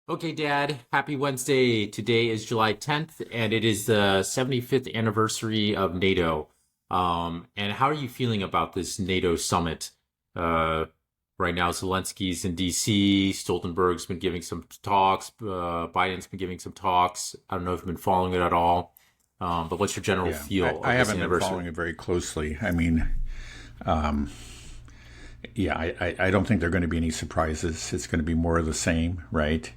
Okay, Dad, happy Wednesday. Today is July 10th, and it is the 75th anniversary of NATO. And how are you feeling about this NATO summit? Uh, right now, Zelensky's in DC, Stoltenberg's been giving some talks, Biden's been giving some talks. I don't know if you've been following it at all, but what's your general Yeah, I, feel I of this haven't been anniversary? following it very closely. Yeah, I don't think there are going to be any surprises. It's going to be more of the same, right?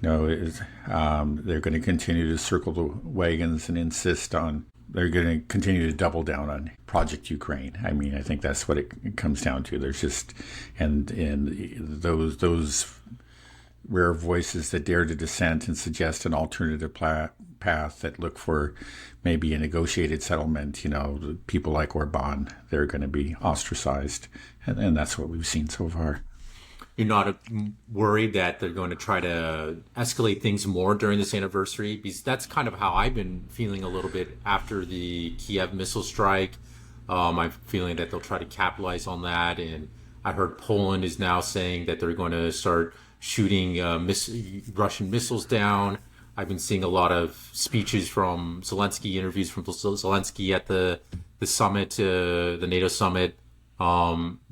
They're going to continue to circle the wagons and insist on. They're going to continue to double down on Project Ukraine. I think that's what it comes down to. There's just and those rare voices that dare to dissent and suggest an alternative path that look for maybe a negotiated settlement. People like Orban, they're going to be ostracized, and that's what we've seen so far. You're not worried that they're going to try to escalate things more during this anniversary? Because that's kind of how I've been feeling a little bit after the Kiev missile strike. I'm feeling that they'll try to capitalize on that. And I heard Poland is now saying that they're going to start shooting Russian missiles down. I've been seeing a lot of speeches from Zelensky, interviews from Zelensky at the summit, the NATO summit,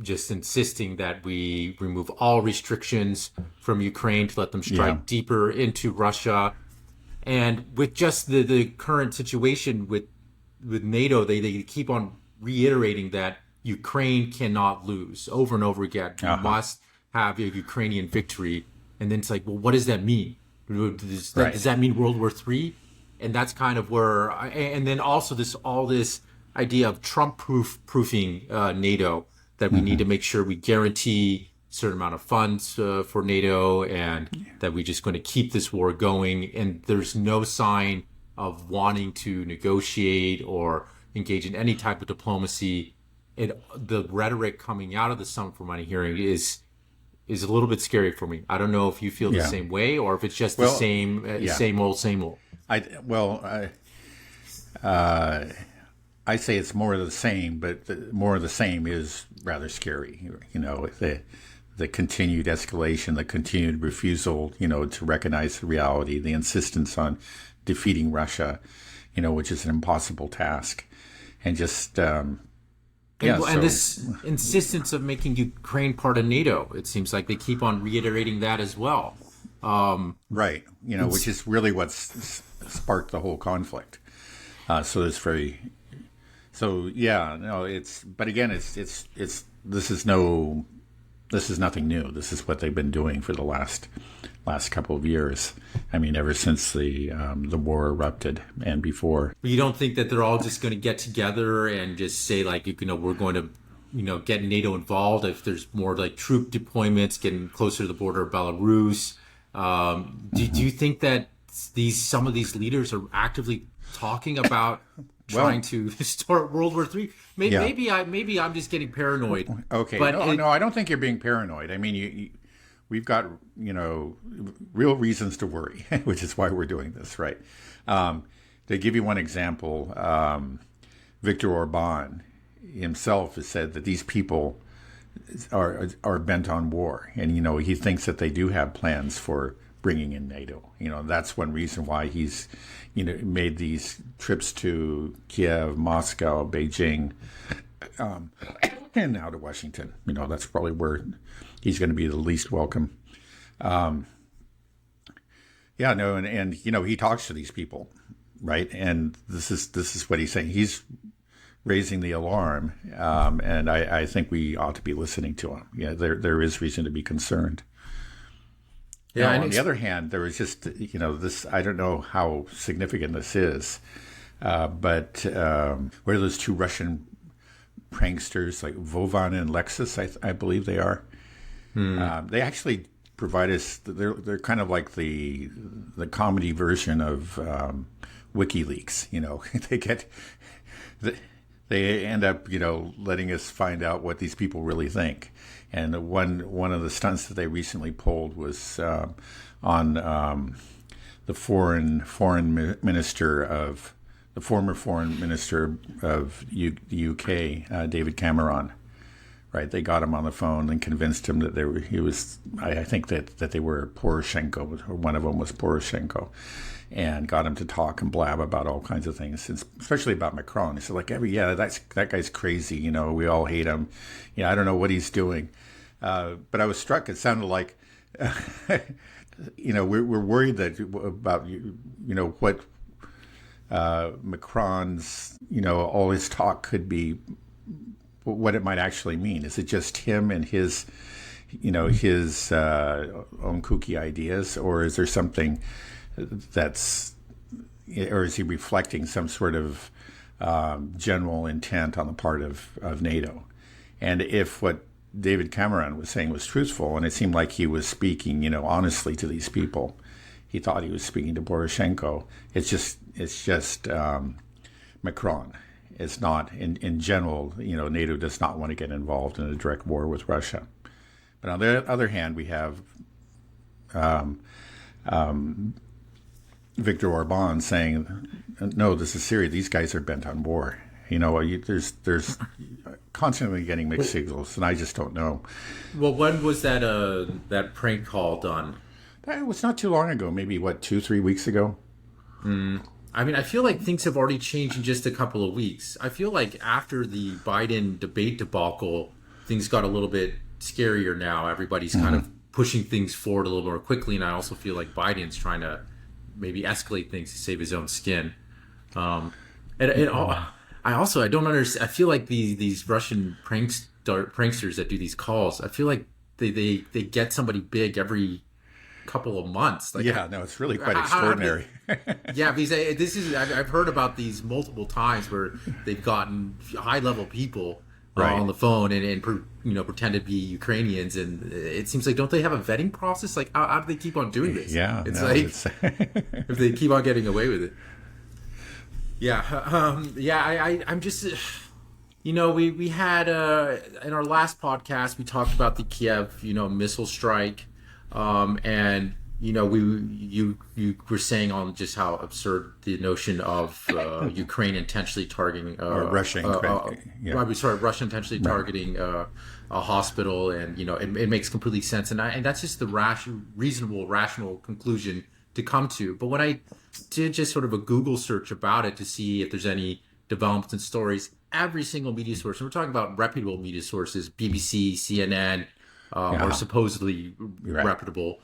just insisting that we remove all restrictions from Ukraine to let them strike Yeah. deeper into Russia. And with just the current situation with NATO, they keep on reiterating that Ukraine cannot lose over and over again. You Uh-huh. must have a Ukrainian victory. And then it's like, well, what does that mean? Right. Does that mean World War III? And that's kind of where, and then also all this idea of Trump proofing NATO, that we need to make sure we guarantee a certain amount of funds for NATO, and that we're just going to keep this war going. And there's no sign of wanting to negotiate or engage in any type of diplomacy. The rhetoric coming out of the summit, from what I'm hearing, is a little bit scary for me. I don't know if you feel the Yeah. same way, or if it's just the Well, same, yeah. same old, same old. I well, uh, I say it's more of the same, but more of the same is rather scary. The continued escalation, the continued refusal, to recognize the reality, the insistence on defeating Russia, which is an impossible task, and just yeah. And So this insistence of making Ukraine part of NATO, it seems like they keep on reiterating that as well. right, which is really what's sparked the whole conflict. So it's very. So yeah, no, but again, this is nothing new. This is what they've been doing for the last couple of years. Ever since the war erupted and before. But you don't think that they're all just going to get together and just say, like, we're going to, get NATO involved if there's more like troop deployments, getting closer to the border of Belarus? Do you think that some of these leaders are actively talking about trying to start World War III? Yeah. Maybe I'm just getting paranoid. Okay, But no, I don't think you're being paranoid. We've got real reasons to worry, which is why we're doing this, right? To give you one example, Viktor Orban himself has said that these people are bent on war, and he thinks that they do have plans for bringing in NATO. That's one reason why he's made these trips to Kiev, Moscow, Beijing, and now to Washington. That's probably where he's going to be the least welcome. Yeah, no, and he talks to these people, right? And this is what he's saying. He's raising the alarm, and I think we ought to be listening to him. Yeah, there is reason to be concerned. yeah, Now, and on the other hand, there was just this. I don't know how significant this is, but where those two Russian pranksters like Vovan and Lexus, I believe they are. They actually provide us. They're kind of like the comedy version of WikiLeaks. They get they end up letting us find out what these people really think. And one of the stunts that they recently pulled was on the former foreign minister of the UK, David Cameron, right? They got him on the phone and convinced him that he was. I think that they were Poroshenko, or one of them was Poroshenko, and got him to talk and blab about all kinds of things, especially about Macron. He said, like, that guy's crazy. You know, we all hate him. I don't know what he's doing. But I was struck. It sounded like, we're worried about what Macron's, all his talk could be, what it might actually mean. Is it just him and his own kooky ideas, or is there something or is he reflecting some sort of general intent on the part of NATO? And if what David Cameron was saying was truthful, and it seemed like he was speaking, honestly to these people, he thought he was speaking to Poroshenko. It's just Macron. It's not, in general, NATO does not want to get involved in a direct war with Russia. But on the other hand, we have Viktor Orban saying, no, this is serious. These guys are bent on war. There's constantly getting mixed signals, and I just don't know. Well, when was that prank call done? That was not too long ago. Maybe 2-3 weeks ago. I mean, I feel like things have already changed in just a couple of weeks. I feel like after the Biden debate debacle, things got a little bit scarier now. Everybody's kind of pushing things forward a little more quickly, and I also feel like Biden's trying to maybe escalate things to save his own skin. I don't understand. I feel like these Russian pranksters that do these calls, I feel like they get somebody big every couple of months. Like, it's really quite extraordinary. I've heard about these multiple times where they've gotten high level people right. on the phone and pretend to be Ukrainians, and it seems like, don't they have a vetting process? Like, how do they keep on doing this? If they keep on getting away with it. I'm just, we had in our last podcast we talked about the Kiev, missile strike, and you were saying on just how absurd the notion of Ukraine intentionally targeting Russia intentionally targeting a hospital, and it makes complete sense, and that's just the reasonable rational conclusion to come to. But when I did just sort of a Google search about it to see if there's any developments and stories, every single media source, and we're talking about reputable media sources, BBC, CNN, or supposedly reputable,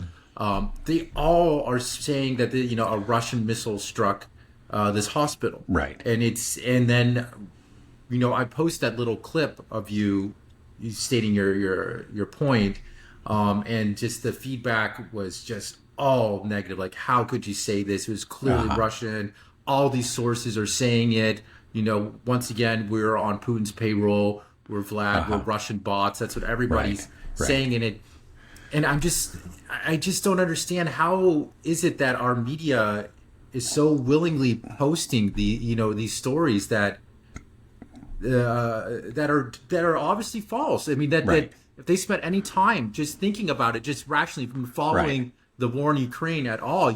they all are saying that a Russian missile struck this hospital. Right. And then I post that little clip of you stating your point, and just the feedback was just all negative. Like, how could you say this? It was clearly Russian. All these sources are saying it. Once again, we're on Putin's payroll. We're Vlad. We're Russian bots. That's what everybody's saying in it. And I just don't understand, how is it that our media is so willingly posting these stories that are obviously false. I mean, that if they spent any time just thinking about it, just rationally, from following the war in Ukraine at all,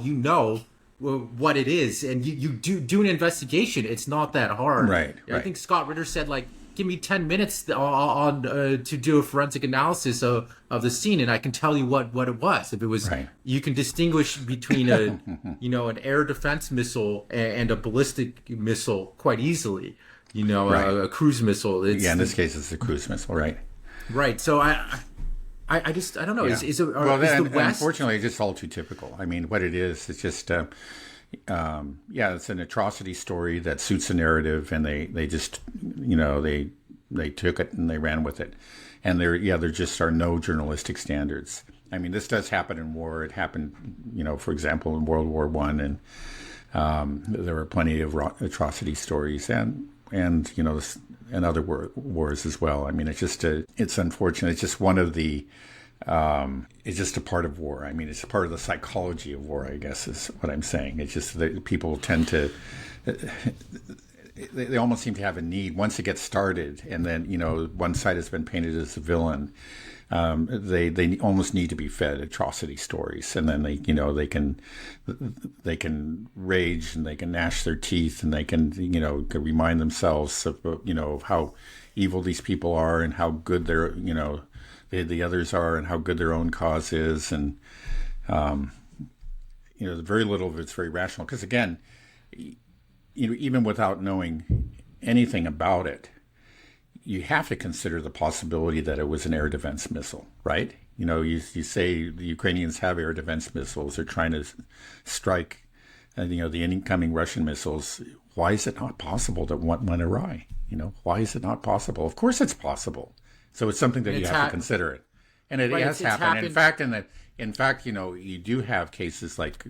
what it is, and you do an investigation. It's not that hard. I think Scott Ritter said, like, give me 10 minutes on to do a forensic analysis of the scene, and I can tell you what it was. If it was, you can distinguish between an air defense missile and a ballistic missile quite easily. A cruise missile. In this case, it's a cruise missile, right? Right. So I don't know. Yeah. Is the West? Unfortunately, it's just all too typical. I mean, what it is, it's just, it's an atrocity story that suits the narrative, and they just, they took it and they ran with it, and there just are no journalistic standards. I mean, this does happen in war. It happened, for example, in World War I, and there were plenty of atrocity stories, and other wars as well. I mean, it's unfortunate. It's just one of the, it's just a part of war. I mean, it's a part of the psychology of war, I guess, is what I'm saying. It's just that people tend to, they almost seem to have a need once it gets started, and then one side has been painted as the villain. They almost need to be fed atrocity stories, and then they can rage and they can gnash their teeth and they can can remind themselves of how evil these people are and how good the others are and how good their own cause is, and very little of it's very rational because again, even without knowing anything about it, you have to consider the possibility that it was an air defense missile, right? You say the Ukrainians have air defense missiles. They're trying to strike, the incoming Russian missiles. Why is it not possible that one went awry? Why is it not possible? Of course it's possible. So it's something that you have to consider it. And it has happened. In fact, you do have cases like,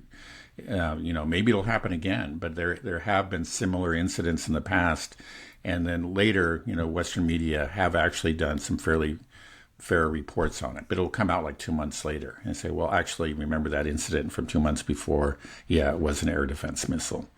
maybe it'll happen again, but there have been similar incidents in the past. And then later, Western media have actually done some fairly fair reports on it, but it'll come out like 2 months later and say, well, actually, remember that incident from 2 months before? Yeah, it was an air defense missile.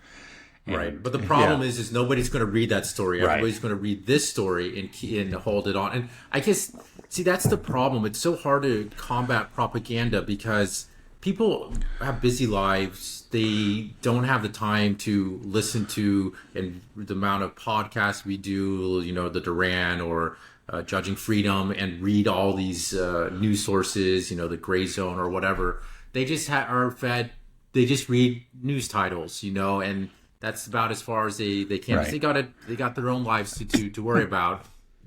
Right. But the problem is nobody's going to read that story. Everybody's Right. going to read this story and hold it on. And I guess, see, that's the problem. It's so hard to combat propaganda because people have busy lives. They don't have the time to listen to and the amount of podcasts we do, the Duran or Judging Freedom, and read all these news sources, the Gray Zone or whatever. They just are fed. They just read news titles, and that's about as far as they can. Right. They got their own lives to worry about.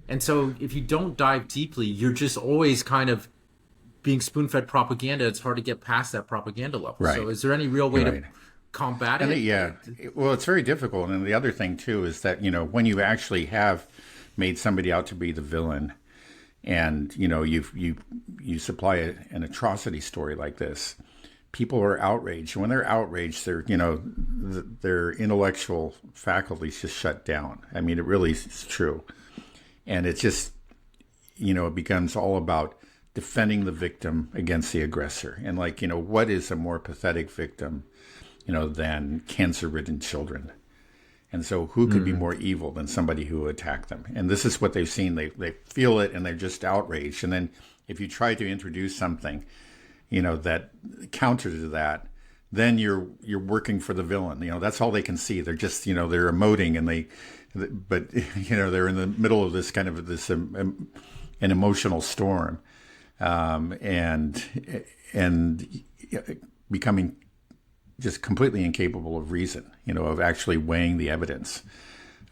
And so if you don't dive deeply, you're just always kind of being spoon-fed propaganda. It's hard to get past that propaganda level. Right. So is there any real way to combat it? Well, it's very difficult. And the other thing too is that when you actually have made somebody out to be the villain, and you supply an atrocity story like this, people are outraged. When they're outraged, their intellectual faculties just shut down. I mean, it really is true, and it just it becomes all about defending the victim against the aggressor. And what is a more pathetic victim, than cancer-ridden children? And so who could be more evil than somebody who attacked them? And this is what they've seen. They feel it and they're just outraged. And then if you try to introduce something, that counter to that, then you're working for the villain. That's all they can see. They're just, they're emoting but they're in the middle of this kind of an emotional storm. And becoming just completely incapable of reason, of actually weighing the evidence.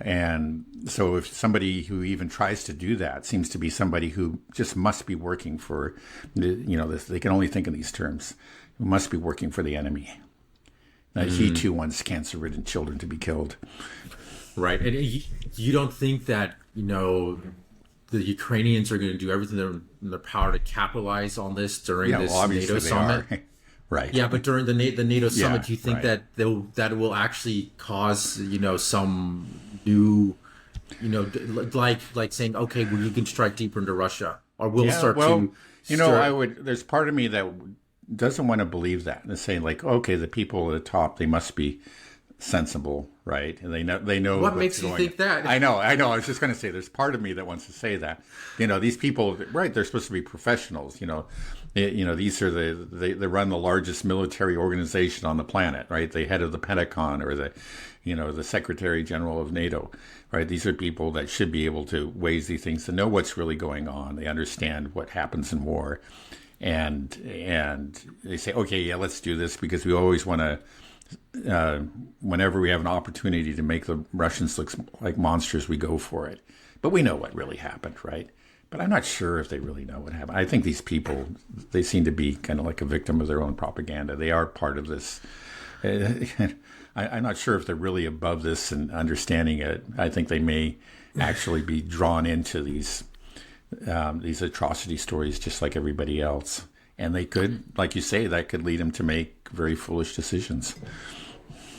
And so if somebody who even tries to do that seems to be somebody who just must be working for, they can only think in these terms, who must be working for the enemy. He too wants cancer-ridden children to be killed. Right. And you don't think that, the Ukrainians are going to do everything in their power to capitalize on this during this NATO summit? Right. Yeah, but during the NATO summit, do you think right. that will actually cause some new, like saying, okay, well, you can strike deeper into Russia, or we'll start to. I would. There's part of me that doesn't want to believe that and saying okay, the people at the top, they must be sensible, right? And they know what makes you think that. I know. I was just going to say, there's part of me that wants to say that, these people, right? They're supposed to be professionals, these are they run the largest military organization on the planet, right? The head of the Pentagon or the Secretary General of NATO, right? These are people that should be able to weigh these things, to know what's really going on. They understand what happens in war, and they say, okay, yeah, let's do this because we always want to. Whenever we have an opportunity to make the Russians look like monsters, we go for it. But we know what really happened, right? But I'm not sure if they really know what happened. I think these people, they seem to be kind of like a victim of their own propaganda. They are part of this. I'm not sure if they're really above this and understanding it. I think they may actually be drawn into these atrocity stories just like everybody else. And they could, like you say, that could lead them to make very foolish decisions.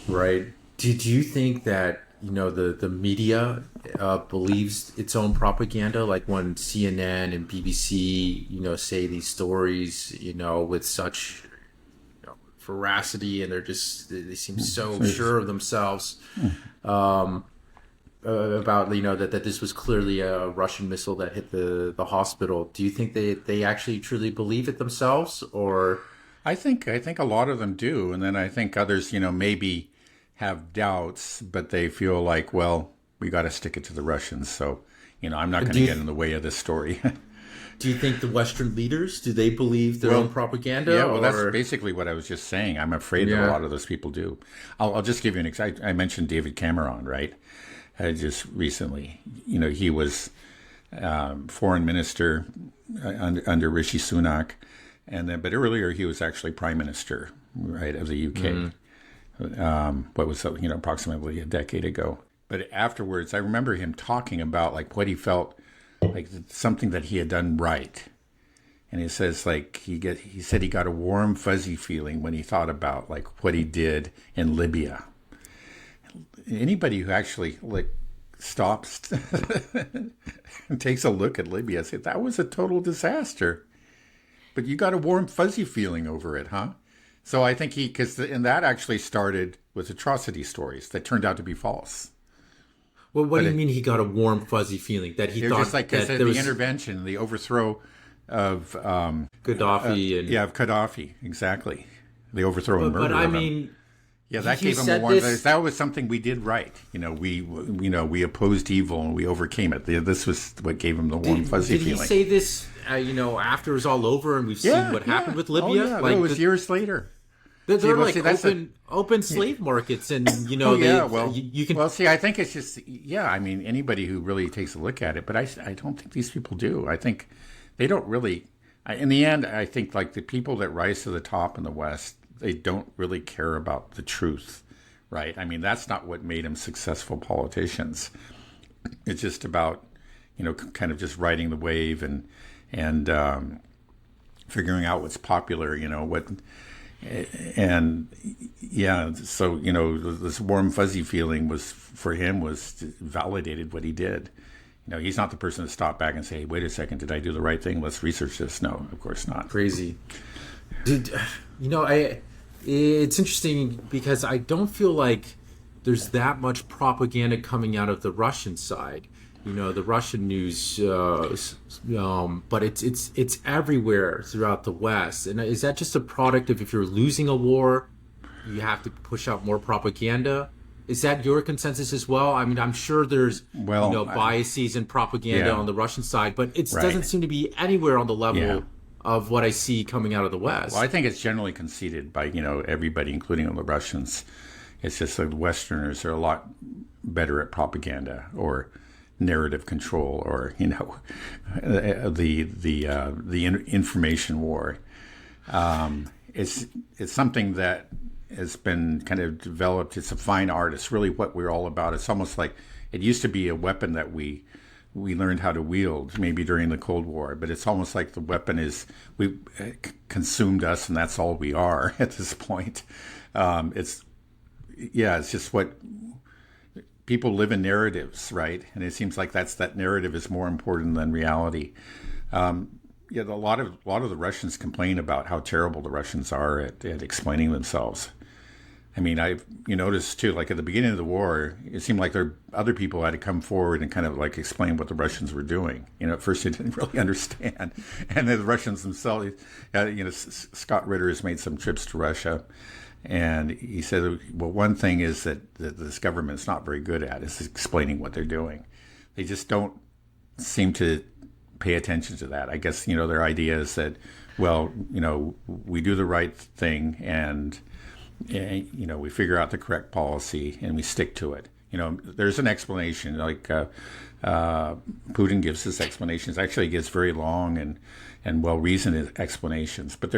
Right. Did you think that, the media believes its own propaganda? Like when CNN and BBC, say these stories, with such veracity, and they seem so sure of themselves. about that this was clearly a Russian missile that hit the hospital. Do you think they actually truly believe it themselves, or? I think a lot of them do, and then I think others, maybe have doubts, but they feel like, well, we got to stick it to the Russians. So, I'm not going to get in the way of this story. Do you think the Western leaders, do they believe their own propaganda? Yeah, well, that's basically what I was just saying. I'm afraid that a lot of those people do. I'll just give you an example. I mentioned David Cameron, right? Just recently. He was foreign minister under Rishi Sunak, but earlier he was actually prime minister, right, of the UK. What was approximately a decade ago. But afterwards, I remember him talking about like what he felt like something that he had done right. And he says like he said he got a warm, fuzzy feeling when he thought about like what he did in Libya. Anybody who actually like stops and takes a look at Libya said that was a total disaster. But you got a warm, fuzzy feeling over it, huh? So I think and that actually started with atrocity stories that turned out to be false. Well, what do you mean he got a warm, fuzzy feeling that he thought just like that the intervention, the overthrow of Gaddafi of Gaddafi, exactly, the overthrow and murder. But I mean, that gave him a warm. That was something we did right. We opposed evil and we overcame it. This was what gave him the warm, fuzzy feeling. Did he say this? After it was all over and we've seen what happened with Libya. Oh, yeah. Like, it was years later. They're like open slave markets, and you can. Well, see, I think it's just I mean, anybody who really takes a look at it, but I don't think these people do. I think they don't really. In the end, I think like the people that rise to the top in the West, they don't really care about the truth, right? I mean, that's not what made them successful politicians. It's just about kind of just riding the wave and figuring out what's popular, so this warm fuzzy feeling was for him was validated what he did. He's not the person to stop back and say, hey, wait a second, did I do the right thing? Let's research this. No, of course not. Crazy. It's interesting because I don't feel like there's that much propaganda coming out of the Russian side. The Russian news, but it's everywhere throughout the West. And is that just a product of if you're losing a war, you have to push out more propaganda? Is that your consensus as well? I mean, I'm sure there's biases and propaganda on the Russian side, but it doesn't seem to be anywhere on the level of what I see coming out of the West. Well, I think it's generally conceded by everybody, including the Russians. It's just like Westerners are a lot better at propaganda or narrative control, or the information war. It's something that has been kind of developed. It's a fine art. It's really what we're all about. It's almost like it used to be a weapon that we learned how to wield maybe during the Cold War, but it's almost like the weapon is consumed us, and that's all we are at this point. It's just what. People live in narratives, right? And it seems like that narrative is more important than reality. A lot of the Russians complain about how terrible the Russians are at explaining themselves. I mean, you notice too, like at the beginning of the war, it seemed like other people had to come forward and kind of like explain what the Russians were doing. At first they didn't really understand, and then the Russians themselves, Scott Ritter has made some trips to Russia. And he said, well, one thing is that this government's not very good at is explaining what they're doing. They just don't seem to pay attention to that. I guess, their idea is that, well, we do the right thing and we figure out the correct policy and we stick to it. There's an explanation, like Putin gives his explanations. Actually, he gives very long and well-reasoned explanations, but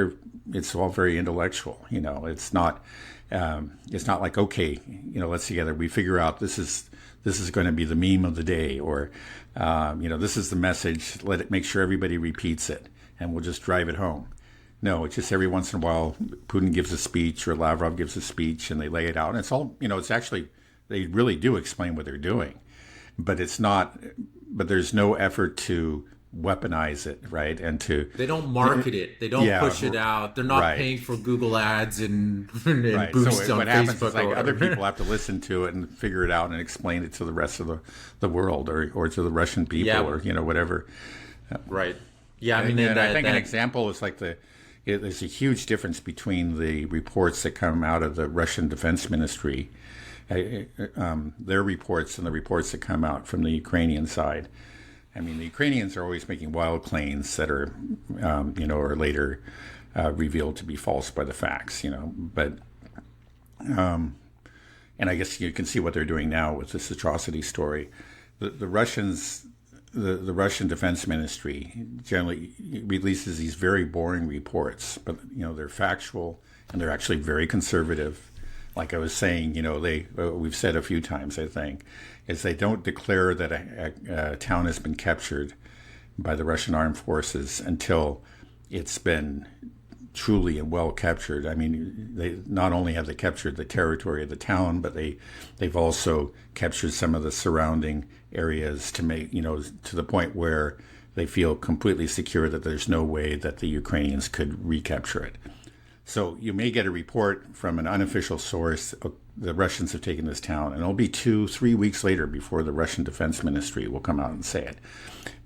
it's all very intellectual. It's not like, okay, let's together we figure out this is going to be the meme of the day, or this is the message. Make sure everybody repeats it, and we'll just drive it home. No, it's just every once in a while Putin gives a speech or Lavrov gives a speech, and they lay it out, and it's all it's actually they really do explain what they're doing, but it's not. But there's no effort to weaponize it, right? And to They don't market it. They don't push it out. They're not paying for Google ads and boosts so on what Facebook. happens is like other people have to listen to it and figure it out and explain it to the rest of the world or to the Russian people or whatever. Right. Yeah, I mean, and I think an example is like there's a huge difference between the reports that come out of the Russian Defense Ministry, their reports, and the reports that come out from the Ukrainian side. I mean, the Ukrainians are always making wild claims that are, are later revealed to be false by the facts, But, and I guess you can see what they're doing now with this atrocity story. The Russians, the Russian Defense Ministry generally releases these very boring reports, but they're factual and they're actually very conservative. Like I was saying, we've said a few times, I think, is they don't declare that a town has been captured by the Russian armed forces until it's been truly and well captured. I mean, they not only have they captured the territory of the town, but they've also captured some of the surrounding areas to make, to the point where they feel completely secure that there's no way that the Ukrainians could recapture it. So you may get a report from an unofficial source, the Russians have taken this town, and it'll be 2-3 weeks later before the Russian Defense Ministry will come out and say it.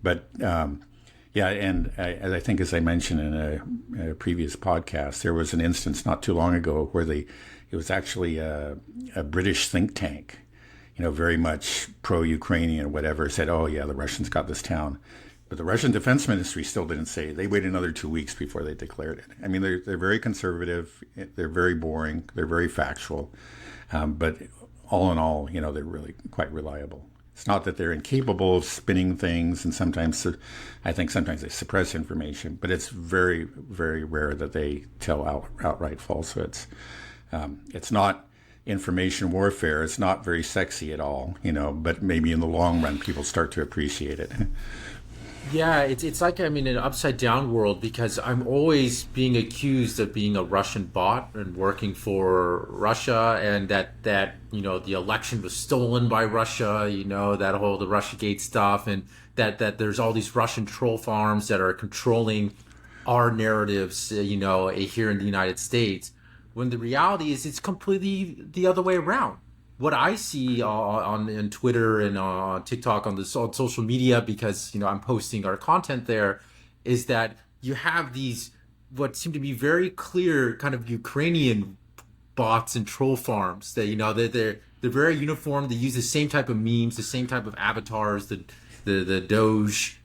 But and I think, as I mentioned in a previous podcast, there was an instance not too long ago where it was actually a British think tank, very much pro-Ukrainian or whatever, said, oh yeah, the Russians got this town. But the Russian Defense Ministry still didn't say it. They waited another 2 weeks before they declared it. I mean, they're very conservative. They're very boring. They're very factual. But all in all, they're really quite reliable. It's not that they're incapable of spinning things, and sometimes they suppress information. But it's very, very rare that they tell outright falsehoods. It's not information warfare. It's not very sexy at all, But maybe in the long run, people start to appreciate it. Yeah, it's like I'm in an upside down world because I'm always being accused of being a Russian bot and working for Russia, and that the election was stolen by Russia, that whole the Russiagate stuff, and that there's all these Russian troll farms that are controlling our narratives, here in the United States. When the reality is it's completely the other way around. What I see on Twitter and on TikTok on social media, because I'm posting our content there, is that you have these what seem to be very clear kind of Ukrainian bots and troll farms that they're very uniform. They use the same type of memes, the same type of avatars, the Doge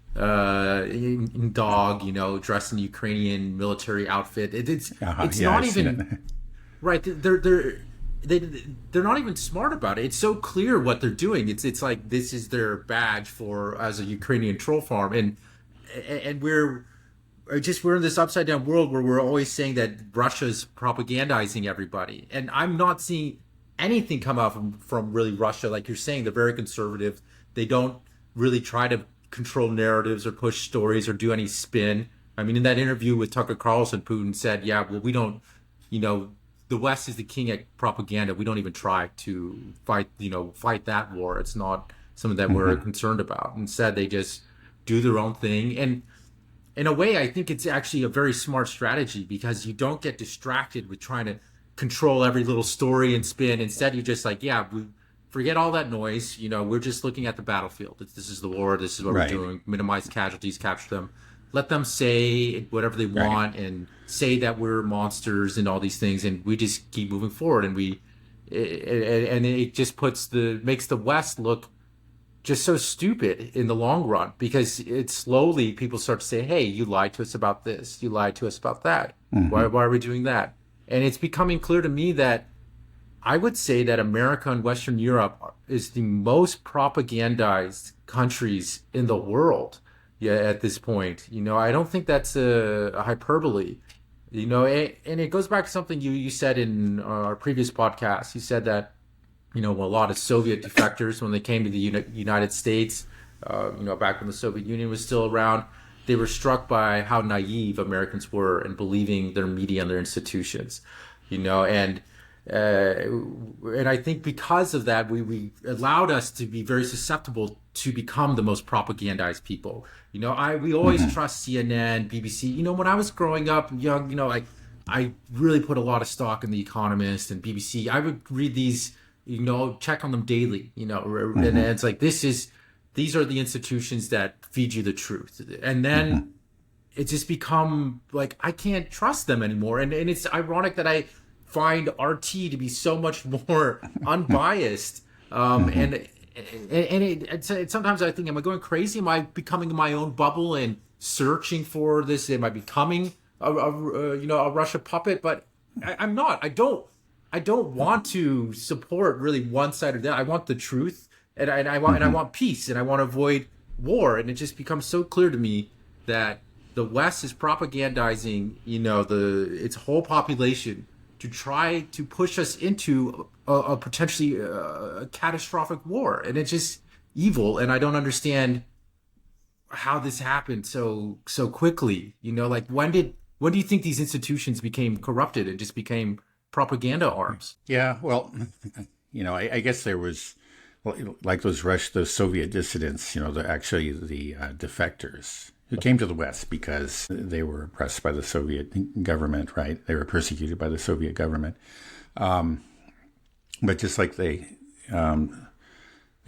dog, dressed in Ukrainian military outfit. It's not even right. They're not even smart about it. It's so clear what they're doing. It's like this is their badge as a Ukrainian troll farm, and we're in this upside down world where we're always saying that Russia's propagandizing everybody, and I'm not seeing anything come out from really Russia. Like you're saying, they're very conservative. They don't really try to control narratives or push stories or do any spin. I mean, in that interview with Tucker Carlson, Putin said, "Yeah, well, we don't, the West is the king at propaganda. We don't even try to fight that war. It's not something that we're concerned about. Instead, they just do their own thing." And in a way, I think it's actually a very smart strategy because you don't get distracted with trying to control every little story and spin. Instead, you're just like, we forget all that noise. We're just looking at the battlefield. This is the war. This is what we're doing. Minimize casualties, capture them. Let them say whatever they want and say that we're monsters and all these things, and we just keep moving forward. And it just makes the West look just so stupid in the long run because it's slowly people start to say, "Hey, you lied to us about this. You lied to us about that. Why are we doing that?" And it's becoming clear to me that I would say that America and Western Europe is the most propagandized countries in the world. Yeah, at this point, I don't think that's a hyperbole, and it goes back to something you said in our previous podcast. You said that, a lot of Soviet defectors, when they came to the United States, back when the Soviet Union was still around, they were struck by how naive Americans were in believing their media and their institutions, and And I think because of that, we allowed us to be very susceptible to become the most propagandized people. We always trust CNN, BBC. When I was growing up young, like I really put a lot of stock in The Economist and BBC. I would read these, check on them daily, and it's like these are the institutions that feed you the truth. And then it's just become like I can't trust them anymore. And it's ironic that I find RT to be so much more unbiased. And sometimes I think, am I going crazy? Am I becoming my own bubble and searching for this? Am I becoming a Russia puppet? But I'm not. I don't want to support really one side or that. I want the truth, and I want peace, and I want to avoid war. And it just becomes so clear to me that the West is propagandizing, its whole population to try to push us into a potentially catastrophic war, and it's just evil. And I don't understand how this happened so quickly. Like when do you think these institutions became corrupted and just became propaganda arms? Yeah, well, I guess there was, like those Soviet dissidents, the defectors who came to the West because they were oppressed by the Soviet government, right? They were persecuted by the Soviet government. But just like they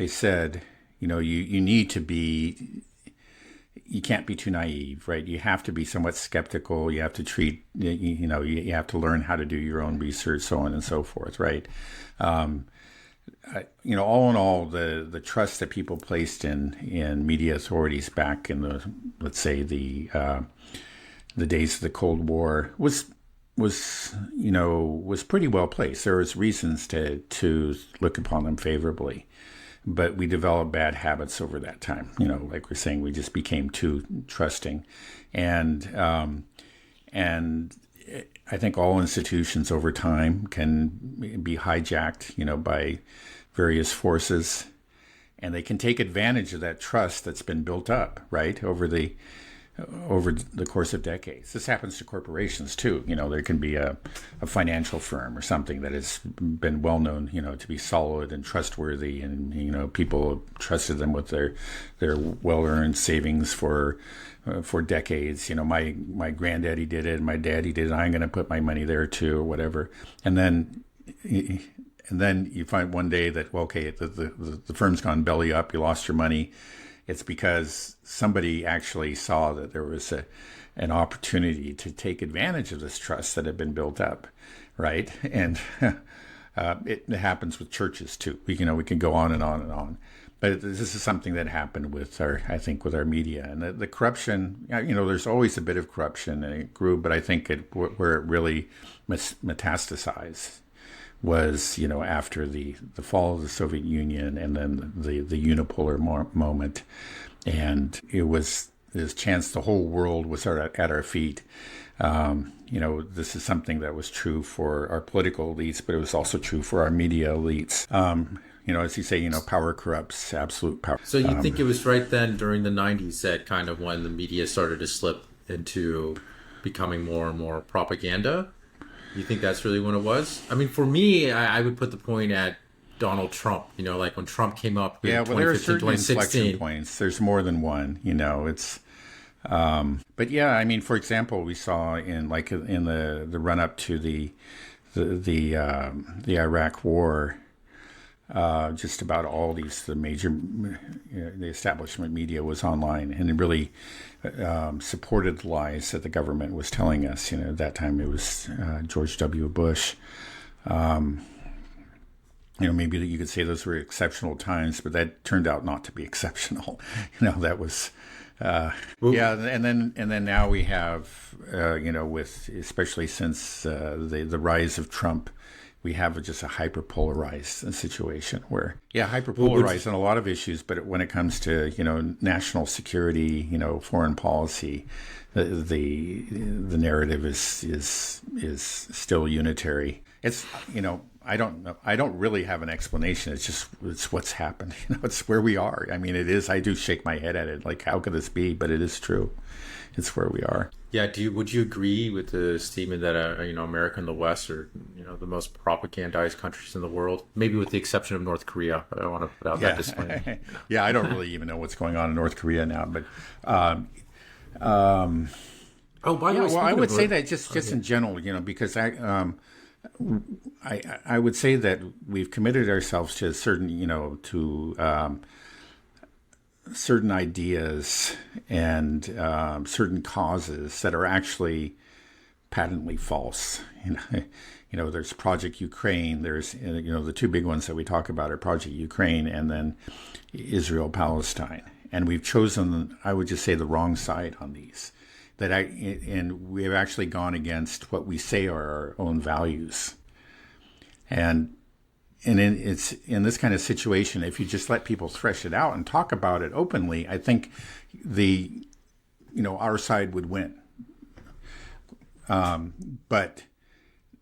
said, you need to be, you can't be too naive, right? You have to be somewhat skeptical. You have to treat, you have to learn how to do your own research, so on and so forth, right? All in all, the trust that people placed in media authorities back in let's say the days of the Cold War was pretty well placed. There was reasons to look upon them favorably, but we developed bad habits over that time. Like we're saying, we just became too trusting, and I think all institutions over time can be hijacked, by various forces, and they can take advantage of that trust that's been built up, right, over the course of decades. This happens to corporations too. There can be a financial firm or something that has been well known, to be solid and trustworthy, and people trusted them with their well-earned savings for decades. My granddaddy did it, and my daddy did it. I'm going to put my money there too, or whatever. And then you find one day that, well, okay, the firm's gone belly up. You lost your money. It's because somebody actually saw that there was an opportunity to take advantage of this trust that had been built up, right? And it happens with churches too. We can go on and on and on. But this is something that happened with our media, and the corruption. There's always a bit of corruption, and it grew. But I think where it really metastasized was, after the fall of the Soviet Union, and then the unipolar moment, and it was this chance the whole world was at our feet. This is something that was true for our political elites, but it was also true for our media elites. As you say, power corrupts, absolute power. So you think it was right then during the 90s that kind of when the media started to slip into becoming more and more propaganda? You think that's really when it was? I mean, for me, I would put the point at Donald Trump, like when Trump came up in 2015, there are certain 2016. inflection points. There's more than one, it's... but yeah, I mean, for example, we saw in the run up to the Iraq War, just about all the major, the establishment media was online, and it really supported the lies that the government was telling us. At that time it was George W. Bush. Maybe you could say those were exceptional times, but that turned out not to be exceptional. That was. And then now we have, with especially since the rise of Trump, we have just a hyperpolarized situation where, hyperpolarized on a lot of issues, but when it comes to national security, foreign policy, the narrative is still unitary. It's I don't know. I don't really have an explanation. It's what's happened. It's where we are. I mean, it is. I do shake my head at it. Like, how could this be? But it is true. It's where we are. Yeah, would you agree with the statement that America and the West are the most propagandized countries in the world? Maybe with the exception of North Korea. I don't want to put out that disclaimer. Yeah, I don't really even know what's going on in North Korea now, but Oh, by the way, well, I speaking would of say North- that just in general, because I would say that we've committed ourselves to certain, certain ideas and certain causes that are actually patently false. There's Project Ukraine. There's the two big ones that we talk about are Project Ukraine and then Israel Palestine. And we've chosen, I would just say, the wrong side on these. And we have actually gone against what we say are our own values. And it's in this kind of situation, if you just let people thresh it out and talk about it openly, I think our side would win. But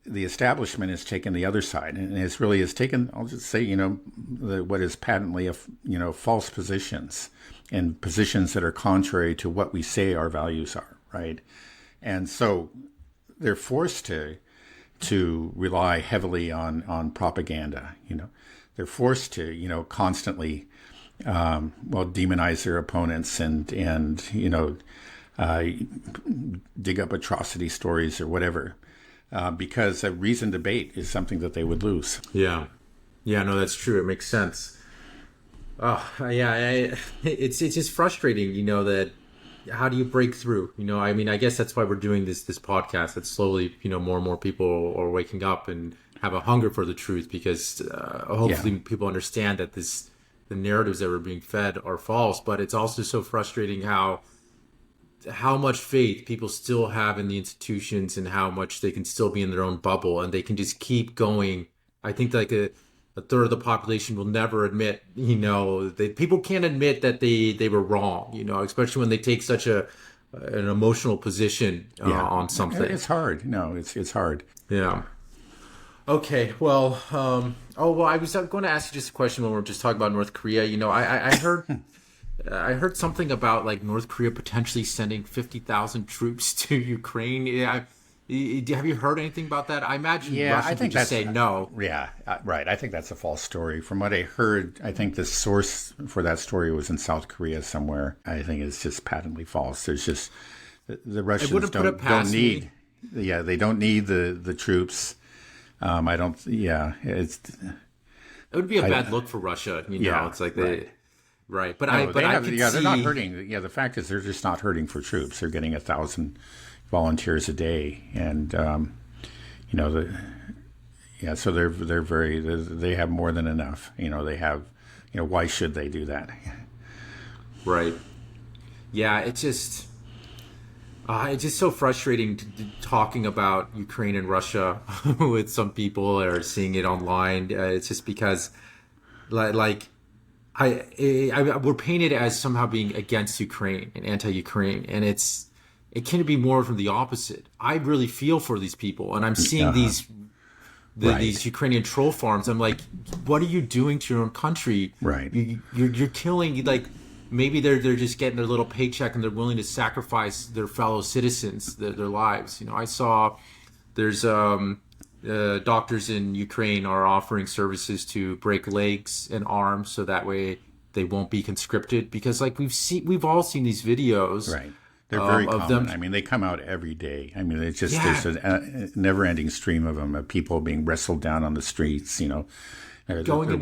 the establishment has taken the other side, and has taken, I'll just say, what is patently, false positions and positions that are contrary to what we say our values are, right? And so they're forced to rely heavily on propaganda. They're forced to constantly demonize their opponents and dig up atrocity stories or whatever, because a reasoned debate is something that they would lose. Yeah, no, that's true. It makes sense. Oh, yeah, it's just frustrating, that. How do you break through? I guess that's why we're doing this podcast. That slowly, more and more people are waking up and have a hunger for the truth, because hopefully people understand that the narratives that we're being fed are false. But it's also so frustrating how much faith people still have in the institutions and how much they can still be in their own bubble and they can just keep going. I think like a third of the population will never admit, people can't admit that they were wrong, especially when they take such an emotional position on something. It's hard. No, it's hard. Yeah. Okay. Well, I was going to ask you just a question when we were just talking about North Korea. I heard I heard something about like North Korea potentially sending 50,000 troops to Ukraine. Yeah. Have you heard anything about that? I imagine Russia would just say no. Yeah, right. I think that's a false story. From what I heard, I think the source for that story was in South Korea somewhere. I think it's just patently false. There's just the Russians don't need. Yeah, they don't need the troops. I don't. Yeah, it would be a bad look for Russia. It's like they. Right, but they're not hurting. Yeah, the fact is they're just not hurting for troops. They're getting 1,000 volunteers a day, and so they have more than enough. They have, why should they do that? Right. Yeah, it's just so frustrating talking about Ukraine and Russia with some people or seeing it online. It's just because, we're painted as somehow being against Ukraine and anti-Ukraine, and it can be more from the opposite. I really feel for these people, and I'm seeing these Ukrainian troll farms. I'm like, what are you doing to your own country? Right. You're killing, like, maybe they're just getting their little paycheck and they're willing to sacrifice their fellow citizens, their lives. I saw there's doctors in Ukraine are offering services to break legs and arms so that way they won't be conscripted, because like we've all seen these videos. Right. They're very common. I mean, they come out every day. I mean, it's just there's a never-ending stream of them, of people being wrestled down on the streets, going into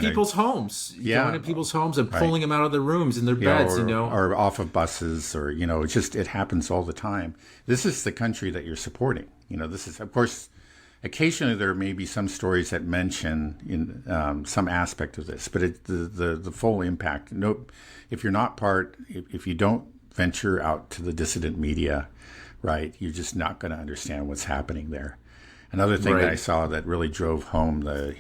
people's homes. Going into people's homes and pulling them out of their rooms and their beds, or off of buses, or it happens all the time. This is the country that you're supporting. This is, of course, occasionally there may be some stories that mention in some aspect of this, but the full impact. No, if you're not if you don't venture out to the dissident media, right, you're just not going to understand what's happening there. Another thing that I saw that really drove home the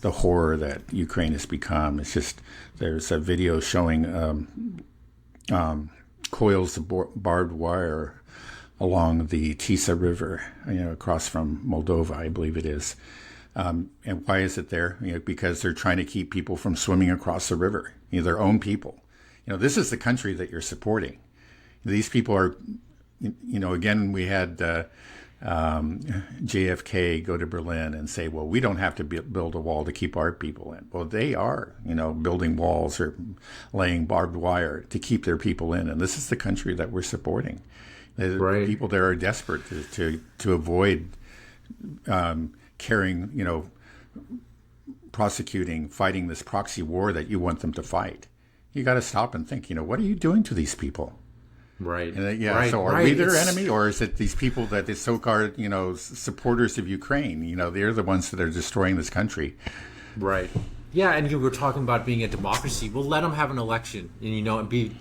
horror that Ukraine has become is just there's a video showing coils of barbed wire along the Tisa River, across from Moldova, I believe it is. And why is it there? Because they're trying to keep people from swimming across the river, their own people. This is the country that you're supporting. These people are, again, we had JFK go to Berlin and say, well, we don't have to build a wall to keep our people in. Well, they are, building walls or laying barbed wire to keep their people in. And this is the country that we're supporting. The people there are desperate to avoid carrying, prosecuting, fighting this proxy war that you want them to fight. You got to stop and think, what are you doing to these people? Right. And, so are right. we their enemy, or is it these people that the so-called, supporters of Ukraine? They're the ones that are destroying this country. Right. Yeah, and you were talking about being a democracy. Well, let them have an election,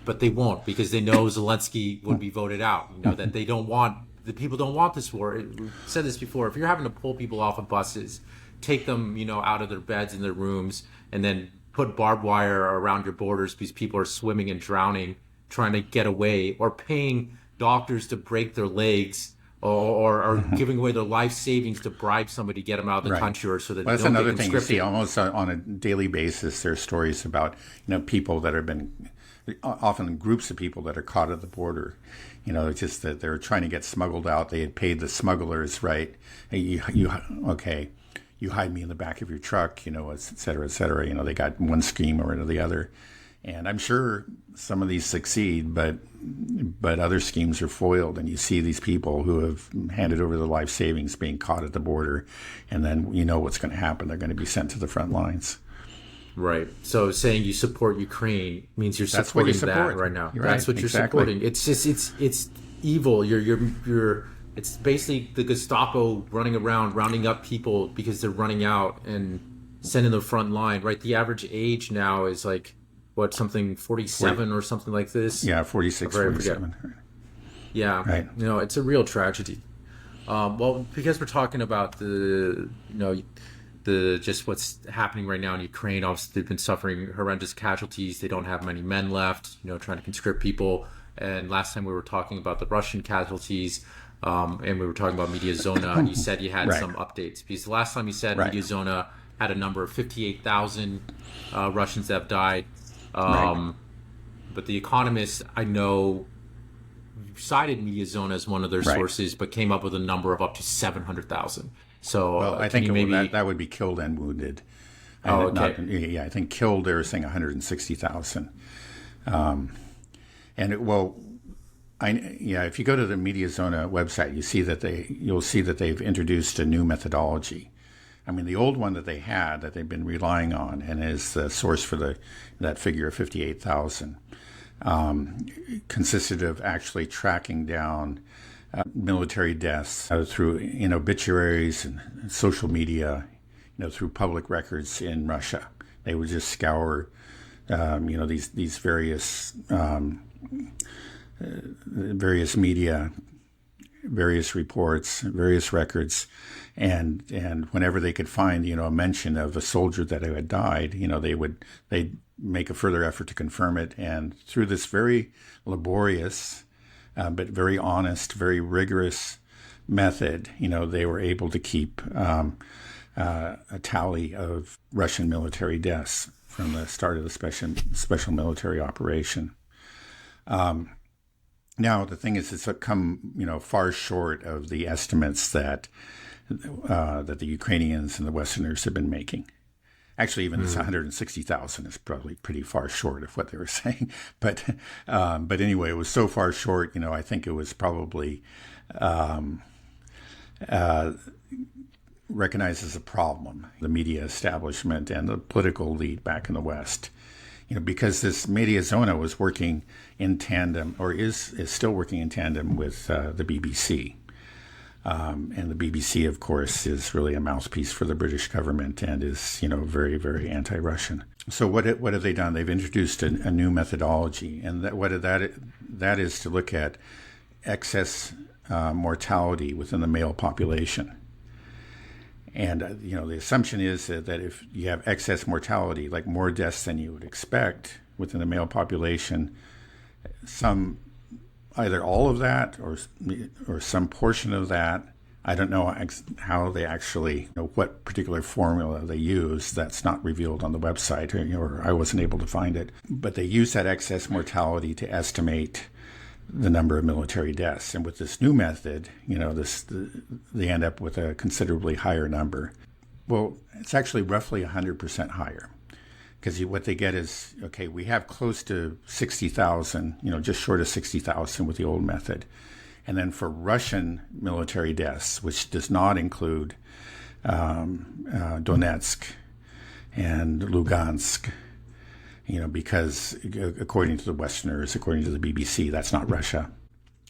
but they won't, because they know Zelensky would be voted out. That the people don't want this war. We've said this before. If you're having to pull people off of buses, take them, out of their beds in their rooms, and then put barbed wire around your borders because people are swimming and drowning, trying to get away, or paying doctors to break their legs, or giving away their life savings to bribe somebody to get them out of the country, or so that that's they don't another get thing you see almost on a daily basis. There's stories about people that have been, often groups of people that are caught at the border. It's just that they're trying to get smuggled out. They had paid the smugglers, right? Hey, you hide me in the back of your truck, et cetera, et cetera. They got one scheme or the other. And I'm sure some of these succeed, but other schemes are foiled. And you see these people who have handed over their life savings being caught at the border. And then what's going to happen. They're going to be sent to the front lines. Right. So saying you support Ukraine means you're supporting that right now. That's what you're supporting. It's just, it's evil. It's basically the Gestapo running around, rounding up people because they're running out and sending them front line, right? The average age now is like, 47 or something like this? Yeah, 46, 47. Yeah. Right. It's a real tragedy. Well, because we're talking about the just what's happening right now in Ukraine, obviously they've been suffering horrendous casualties. They don't have many men left, trying to conscript people. And last time we were talking about the Russian casualties, and we were talking about MediaZona, and you said you had some updates. Because the last time you said MediaZona had a number of 58,000 Russians that have died. But The Economist, I know, cited MediaZona as one of their sources, but came up with a number of up to 700,000. So I think that would be killed and wounded. Okay. I think killed, they were saying 160,000. If you go to the MediaZona website, you'll see that they've introduced a new methodology. I mean, the old one that they had, that they've been relying on, and is the source for that figure of 58,000, consisted of actually tracking down military deaths through obituaries and social media, through public records in Russia. They would just scour, these various media, various reports, various records. And whenever they could find, a mention of a soldier that had died, they'd make a further effort to confirm it. And through this very laborious, but very honest, very rigorous method, they were able to keep a tally of Russian military deaths from the start of the special military operation. Now, the thing is, it's come, far short of the estimates that the Ukrainians and the Westerners have been making. Actually, even this 160,000 is probably pretty far short of what they were saying. But anyway, it was so far short. I think it was probably recognized as a problem, the media establishment and the political elite back in the West. Because this MediaZona was working in tandem, or is still working in tandem with the BBC. And the BBC, of course, is really a mouthpiece for the British government and is, very, very anti-Russian. So what have they done? They've introduced a new methodology, and that is to look at excess mortality within the male population. And, the assumption is that if you have excess mortality, like more deaths than you would expect within the male population, either all of that or some portion of that, I don't know how they actually, what particular formula they use. That's not revealed on the website, or I wasn't able to find it. But they use that excess mortality to estimate the number of military deaths. And with this new method, they end up with a considerably higher number. Well, it's actually roughly 100% higher. Because what they get is, okay, we have close to 60,000, just short of 60,000 with the old method. And then for Russian military deaths, which does not include Donetsk and Lugansk, because according to the Westerners, according to the BBC, that's not Russia,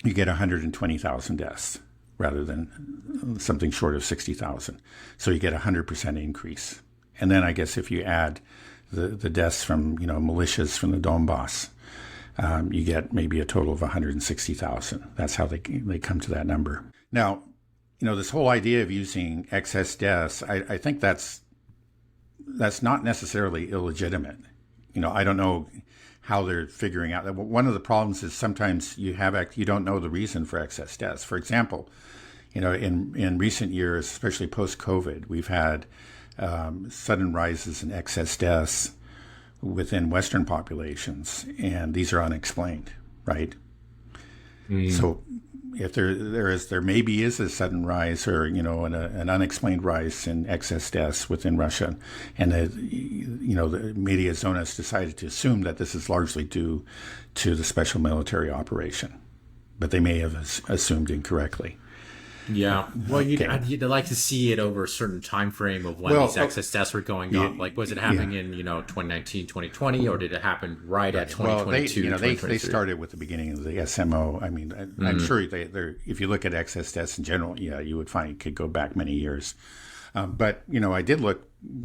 you get 120,000 deaths rather than something short of 60,000. So you get a 100% increase. And then I guess if you add the deaths from, militias from the Donbass, you get maybe a total of 160,000. That's how they come to that number. Now, this whole idea of using excess deaths, I think that's not necessarily illegitimate. I don't know how they're figuring out that. One of the problems is sometimes you don't know the reason for excess deaths. For example, in recent years, especially post-COVID, we've had sudden rises in excess deaths within Western populations, and these are unexplained, right? So if there maybe is a sudden rise or an unexplained rise in excess deaths within Russia, and the MediaZona has decided to assume that this is largely due to the special military operation, but they may have assumed incorrectly. Yeah. Well, you'd like to see it over a certain time frame of when these excess deaths were going up. Like, was it happening in 2019, 2020, or did it happen right at 2022? Well, they started with the beginning of the SMO. I mean, I'm sure if you look at excess deaths in general, you would find it could go back many years. But I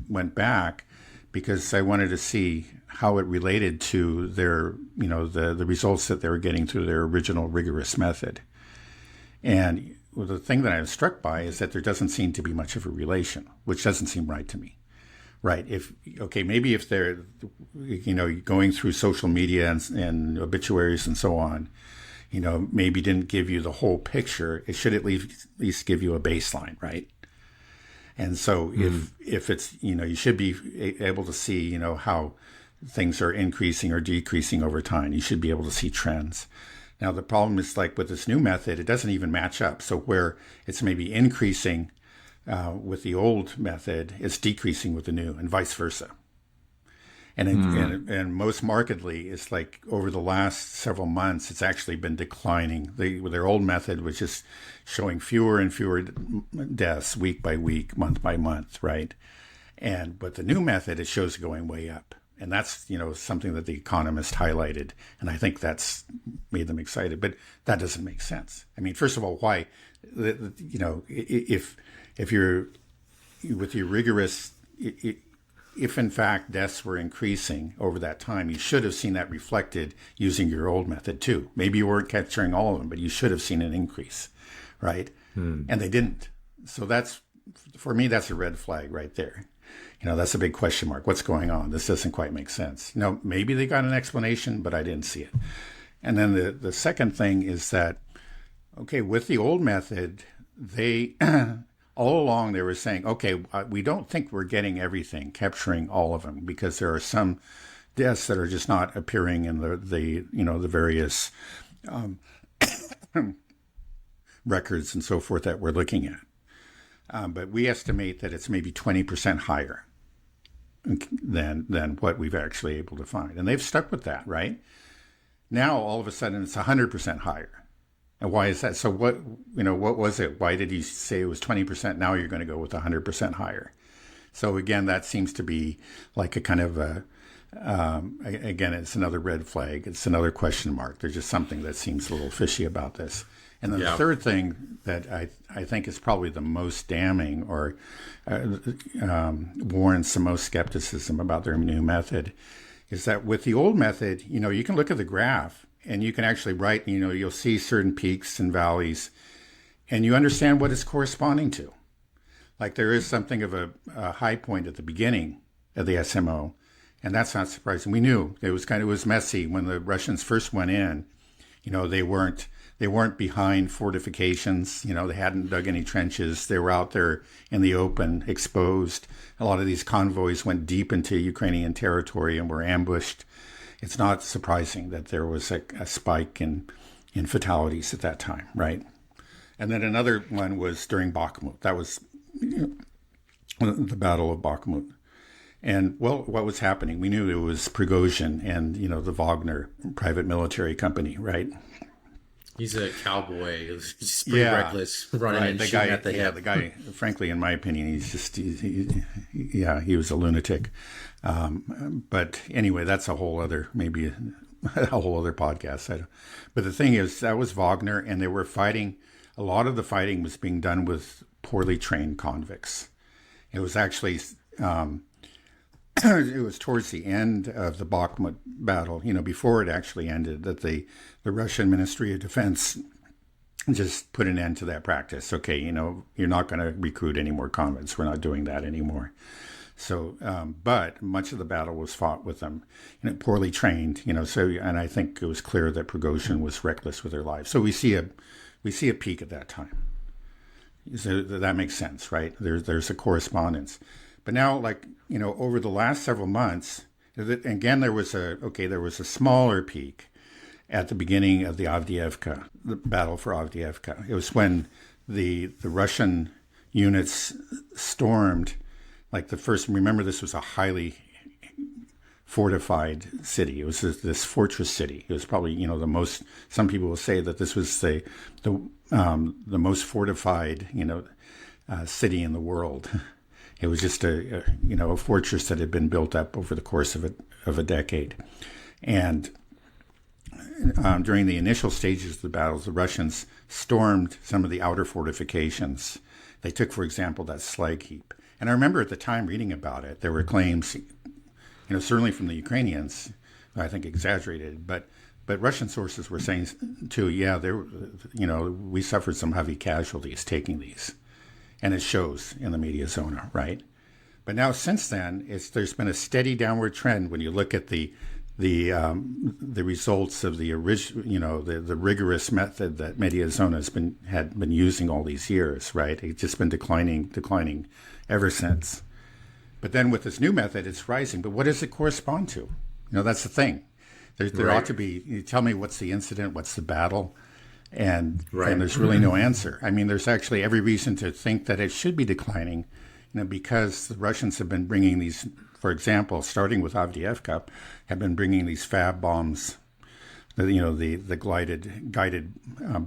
went back because I wanted to see how it related to their, the results that they were getting through their original rigorous method. And the thing that I was struck by is that there doesn't seem to be much of a relation, which doesn't seem right to me. Right. Maybe if they're, going through social media and obituaries and so on, maybe didn't give you the whole picture. It should at least give you a baseline, right? And so if it's, you should be able to see, how things are increasing or decreasing over time. You should be able to see trends. Now, the problem is like with this new method, it doesn't even match up. So where it's maybe increasing with the old method, it's decreasing with the new, and vice versa. And most markedly, it's like over the last several months, it's actually been declining. Their old method was just showing fewer and fewer deaths week by week, month by month, right? But the new method, it shows going way up. And that's, something that The Economist highlighted. And I think that's made them excited. But that doesn't make sense. I mean, first of all, why, if you're with your rigorous, if in fact deaths were increasing over that time, you should have seen that reflected using your old method too. Maybe you weren't capturing all of them, but you should have seen an increase, right? And they didn't. So for me, that's a red flag right there. That's a big question mark. What's going on? This doesn't quite make sense. Maybe they got an explanation, but I didn't see it. And then the second thing is that, with the old method, they all along they were saying, we don't think we're getting everything, capturing all of them, because there are some deaths that are just not appearing in the various records and so forth that we're looking at. But we estimate that it's maybe 20% higher than what we've actually able to find. And they've stuck with that, right? Now, all of a sudden, it's 100% higher. And why is that? So what was it? Why did you say it was 20%? Now you're going to go with 100% higher. So again, that seems to be like a kind of again, it's another red flag. It's another question mark. There's just something that seems a little fishy about this. And then the third thing that I think is probably the most damning or warrants the most skepticism about their new method is that with the old method, you can look at the graph and you can actually write, you'll see certain peaks and valleys and you understand what it's corresponding to. Like there is something of a high point at the beginning of the SMO, and that's not surprising. We knew it was messy when the Russians first went in. They weren't behind fortifications. They hadn't dug any trenches. They were out there in the open, exposed. A lot of these convoys went deep into Ukrainian territory and were ambushed. It's not surprising that there was a spike in in fatalities at that time, right? And then another one was during Bakhmut. That was the Battle of Bakhmut. And, well, what was happening? We knew it was Prigozhin and, the Wagner private military company, right? He's a cowboy. He's pretty reckless, running and shooting at the hip. The guy, frankly, in my opinion, he was a lunatic. But anyway, that's a whole other, maybe a whole other podcast. But the thing is, that was Wagner, and they were fighting. A lot of the fighting was being done with poorly trained convicts. It was actually, it was towards the end of the Bakhmut battle, before it actually ended, that the Russian Ministry of Defense just put an end to that practice. Okay, you're not going to recruit any more convicts. We're not doing that anymore. So, but much of the battle was fought with them, poorly trained, and I think it was clear that Prigozhin was reckless with their lives. So we see a peak at that time. So that makes sense, right? There's a correspondence. But now, over the last several months, again, there was a smaller peak at the beginning of the battle for Avdiivka. It was when the Russian units stormed, remember, this was a highly fortified city. It was this fortress city. It was probably, some people will say that this was the most fortified, city in the world. It was just a fortress that had been built up over the course of a decade. And during the initial stages of the battles, the Russians stormed some of the outer fortifications. They took, for example, that slag heap. And I remember at the time reading about it, there were claims, certainly from the Ukrainians, I think exaggerated, but Russian sources were saying too, we suffered some heavy casualties taking these. And it shows in the MediaZona, right? But now since then, there's been a steady downward trend when you look at the results of the original, the rigorous method that MediaZona had been using all these years, right? It's just been declining ever since. But then with this new method, it's rising. But what does it correspond to? That's the thing. There ought to be. You tell me what's the incident, what's the battle. And there's really no answer. I mean, there's actually every reason to think that it should be declining, because the Russians have been bringing these, for example, starting with Avdiivka, have been bringing these fab bombs, the guided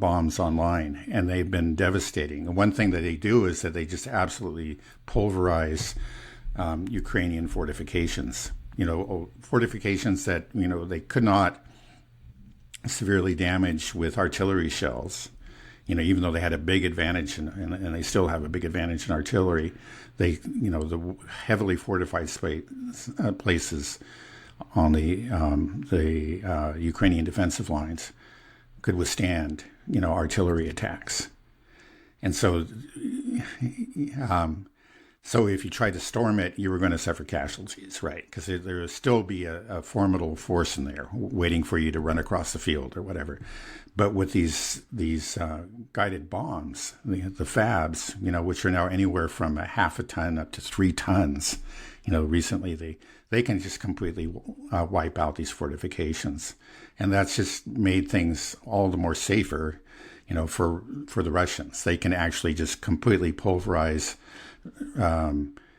bombs online, and they've been devastating. And one thing that they do is that they just absolutely pulverize Ukrainian fortifications. Fortifications that they could not severely damaged with artillery shells. Even though they had a big advantage and they still have a big advantage in artillery, the heavily fortified places on the Ukrainian defensive lines could withstand, artillery attacks. And so, so if you tried to storm it, you were going to suffer casualties, right? Because there would still be a formidable force in there waiting for you to run across the field or whatever. But with these guided bombs, the FABs, which are now anywhere from a half a ton up to 3 tons, recently they can just completely wipe out these fortifications. And that's just made things all the more safer, for the Russians. They can actually just completely pulverize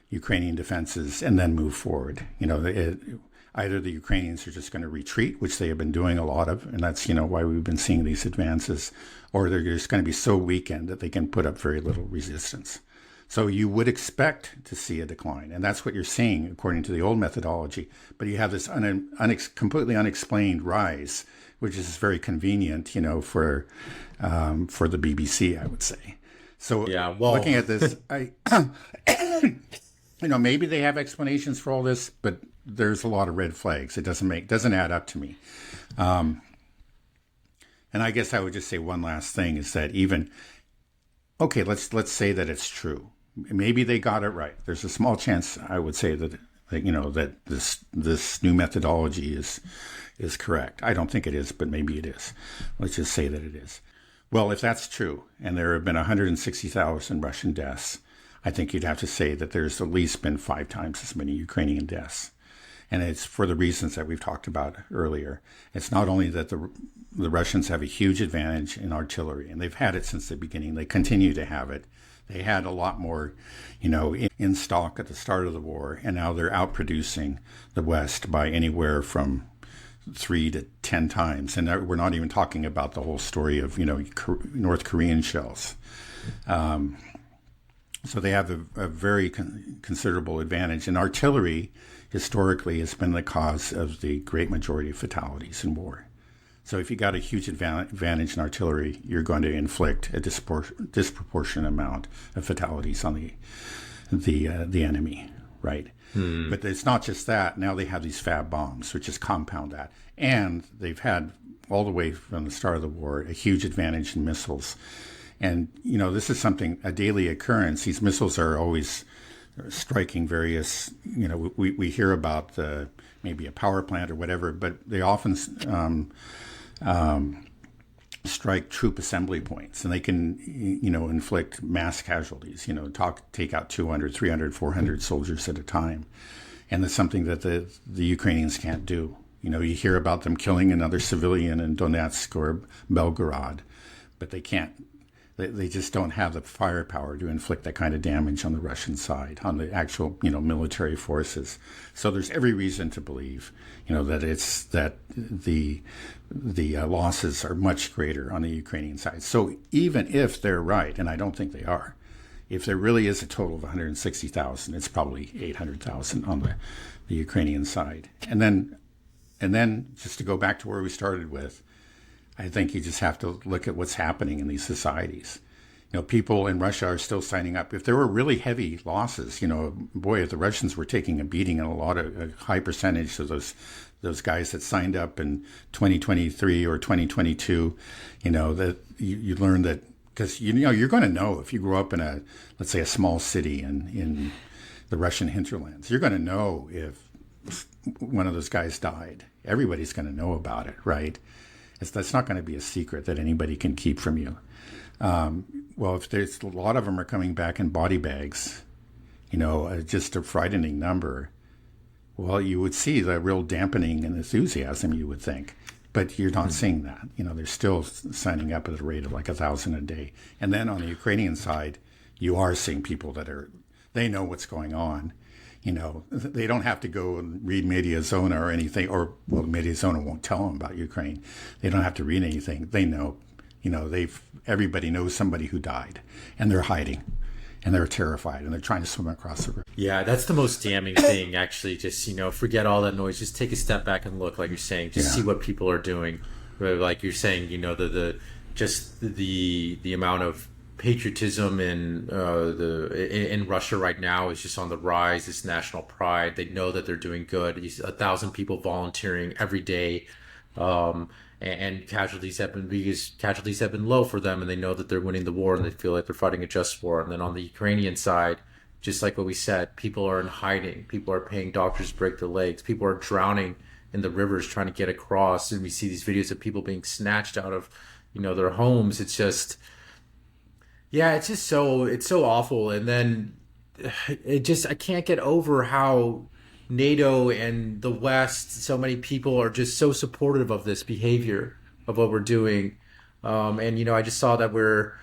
Ukrainian defenses and then move forward. Either the Ukrainians are just going to retreat, which they have been doing a lot of, and that's why we've been seeing these advances, or they're just going to be so weakened that they can put up very little resistance. So you would expect to see a decline, and that's what you're seeing according to the old methodology. But you have this completely unexplained rise, which is very convenient, for the BBC, I would say. So looking at this, maybe they have explanations for all this, but there's a lot of red flags. It doesn't add up to me. And I guess I would just say one last thing is that let's say that it's true. Maybe they got it right. There's a small chance, I would say, that this new methodology is correct. I don't think it is, but maybe it is. Let's just say that it is. Well, if that's true, and there have been 160,000 Russian deaths, I think you'd have to say that there's at least been 5 times as many Ukrainian deaths. And it's for the reasons that we've talked about earlier. It's not only that the the Russians have a huge advantage in artillery, and they've had it since the beginning. They continue to have it. They had a lot more, in stock at the start of the war, and now they're outproducing the West by anywhere from 3 to 10 times. And we're not even talking about the whole story of, North Korean shells. So they have a very considerable advantage. And artillery, historically, has been the cause of the great majority of fatalities in war. So if you got a huge advantage in artillery, you're going to inflict a disproportionate amount of fatalities on the enemy, right? But it's not just that. Now they have these fab bombs, which is compound that. And they've had, all the way from the start of the war, a huge advantage in missiles. And, this is a daily occurrence. These missiles are always striking various, we hear about maybe a power plant or whatever, but they often strike troop assembly points, and they can, inflict mass casualties, take out 200, 300, 400 soldiers at a time. And that's something that the Ukrainians can't do. You hear about them killing another civilian in Donetsk or Belgorod, but they can't. They just don't have the firepower to inflict that kind of damage on the Russian side, on the actual, military forces. So there's every reason to believe, that the losses are much greater on the Ukrainian side. So even if they're right, and I don't think they are, if there really is a total of 160,000, it's probably 800,000 on the Ukrainian side. And then just to go back to where we started with, I think you just have to look at what's happening in these societies. People in Russia are still signing up. If there were really heavy losses, if the Russians were taking a beating, and a high percentage of those guys that signed up in 2023 or 2022, that you learn that, because you're going to know if you grow up in let's say a small city in the Russian hinterlands, you're going to know if one of those guys died. Everybody's going to know about it, right? That's not going to be a secret that anybody can keep from you. Well, if there's a lot of them are coming back in body bags, just a frightening number, well, you would see the real dampening in enthusiasm, you would think. But you're not seeing that. They're still signing up at a rate of like 1,000 a day. And then on the Ukrainian side, you are seeing people they know what's going on. They don't have to go and read MediaZona or anything, MediaZona won't tell them about Ukraine. They don't have to read anything. They know, everybody knows somebody who died, and they're hiding, and they're terrified, and they're trying to swim across the river. Yeah, that's the most damning thing, actually. Just, forget all that noise. Just take a step back and look, like you're saying. Just see what people are doing. Like you're saying, the amount of patriotism in Russia right now is just on the rise. This national pride. They know that they're doing good. 1,000 people volunteering every day, and casualties have been low for them, and they know that they're winning the war, and they feel like they're fighting a just war. And then on the Ukrainian side, just like what we said, people are in hiding. People are paying doctors to break their legs. People are drowning in the rivers trying to get across. And we see these videos of people being snatched out of, their homes. It's just. Yeah, it's so awful. And then I can't get over how NATO and the West, so many people are just so supportive of this behavior, of what we're doing. And, I just saw that we're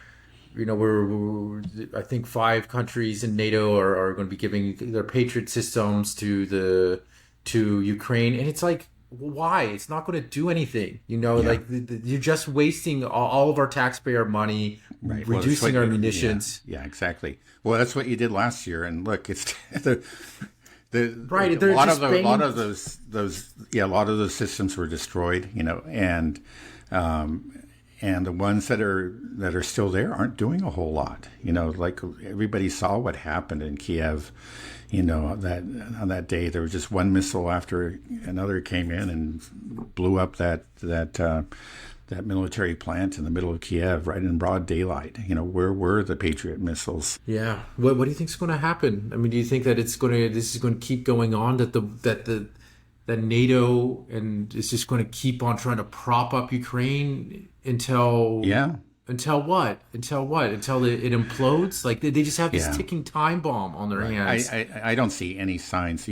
I think 5 countries in NATO are going to be giving their Patriot systems to Ukraine. And it's like, why? It's not going to do anything. Like you're just wasting all of our taxpayer money, right. Reducing our munitions. Yeah, exactly. Well, that's what you did last year. And look, it's right. A lot of those systems were destroyed. And the ones that are still there aren't doing a whole lot. Like everybody saw what happened in Kiev. That on that day there was just one missile after another came in and blew up that military plant in the middle of Kiev, right in broad daylight. Where were the Patriot missiles? Yeah. What do you think is going to happen? I mean, do you think that this is going to keep going on? That NATO and is just going to keep on trying to prop up Ukraine until Until what? Until it implodes? Like they just have this ticking time bomb on their hands. I don't see any signs.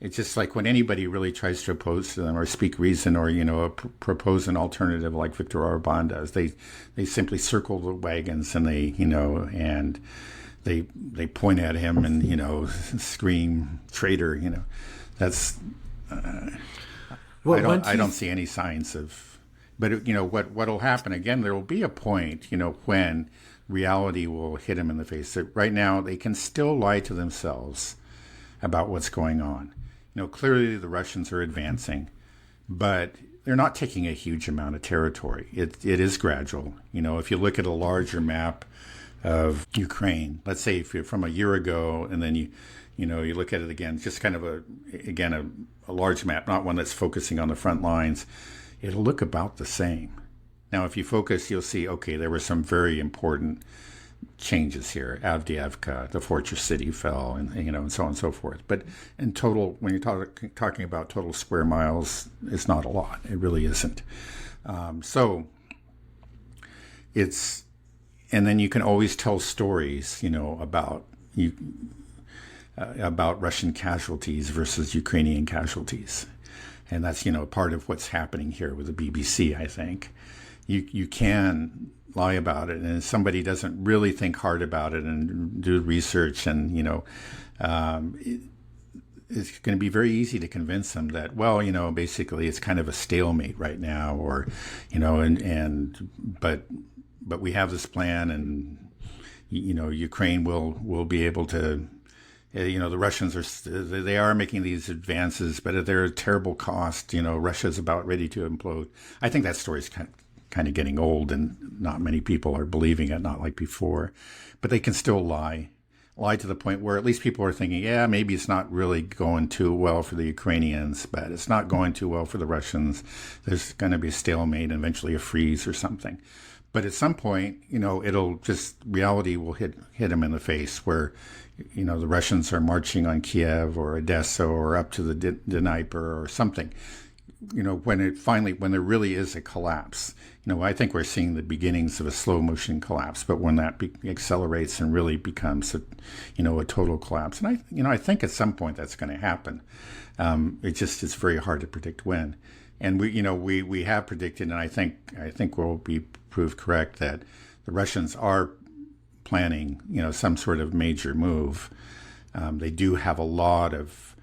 it's just like when anybody really tries to oppose to them or speak reason or, propose an alternative like Viktor Orban does, they simply circle the wagons and they point at him and, scream traitor, that's, I don't see any signs of, but what'll happen again, there will be a point, when reality will hit him in the face. That right now they can still lie to themselves about what's going on. Clearly the Russians are advancing, but they're not taking a huge amount of territory. It is gradual. If you look at a larger map of Ukraine, let's say if you're from a year ago, and then you look at it again, just kind of a large map, not one that's focusing on the front lines, it'll look about the same. Now, if you focus, you'll see, okay, there were some very important changes here. Avdiivka, the fortress city, fell, and so on and so forth. But in total, when you're talking about total square miles, it's not a lot. It really isn't. So it's, and then you can always tell stories, about Russian casualties versus Ukrainian casualties. And that's, part of what's happening here with the BBC, I think. You can lie about it, and if somebody doesn't really think hard about it and do research, and it's going to be very easy to convince them that, well, basically it's kind of a stalemate right now, or but we have this plan, and Ukraine will be able to. The Russians they are making these advances, but at their terrible cost. Russia's about ready to implode. I think that story's kind of getting old, and not many people are believing it, not like before. But they can still lie to the point where at least people are thinking, yeah, maybe it's not really going too well for the Ukrainians, but it's not going too well for the Russians. There's going to be a stalemate and eventually a freeze or something. But at some point, it'll just, reality will hit them in the face where, the Russians are marching on Kiev or Odessa or up to the Dnieper or something. When there really is a collapse, I think we're seeing the beginnings of a slow motion collapse, but when that accelerates and really becomes a total collapse. And I think at some point that's going to happen. It's very hard to predict when. And we have predicted, and I think we'll be proved correct, that the Russians are planning, some sort of major move. They do have a lot of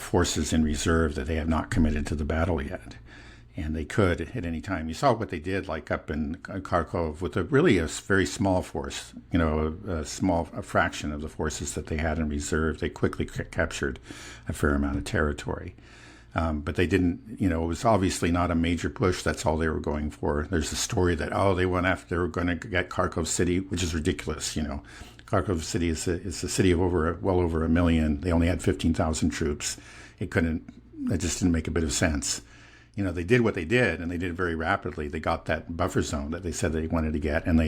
forces in reserve that they have not committed to the battle yet, and they could at any time. You saw what they did, like up in Kharkov, with a very small force, a fraction of the forces that they had in reserve. They quickly captured a fair amount of territory. But they didn't, it was obviously not a major push. That's all they were going for. There's a story that, they were going to get Kharkov City, which is ridiculous. Kharkov City is a city of well over 1 million. They only had 15,000 troops. It just didn't make a bit of sense. They did what they did, and they did it very rapidly. They got that buffer zone that they said they wanted to get, and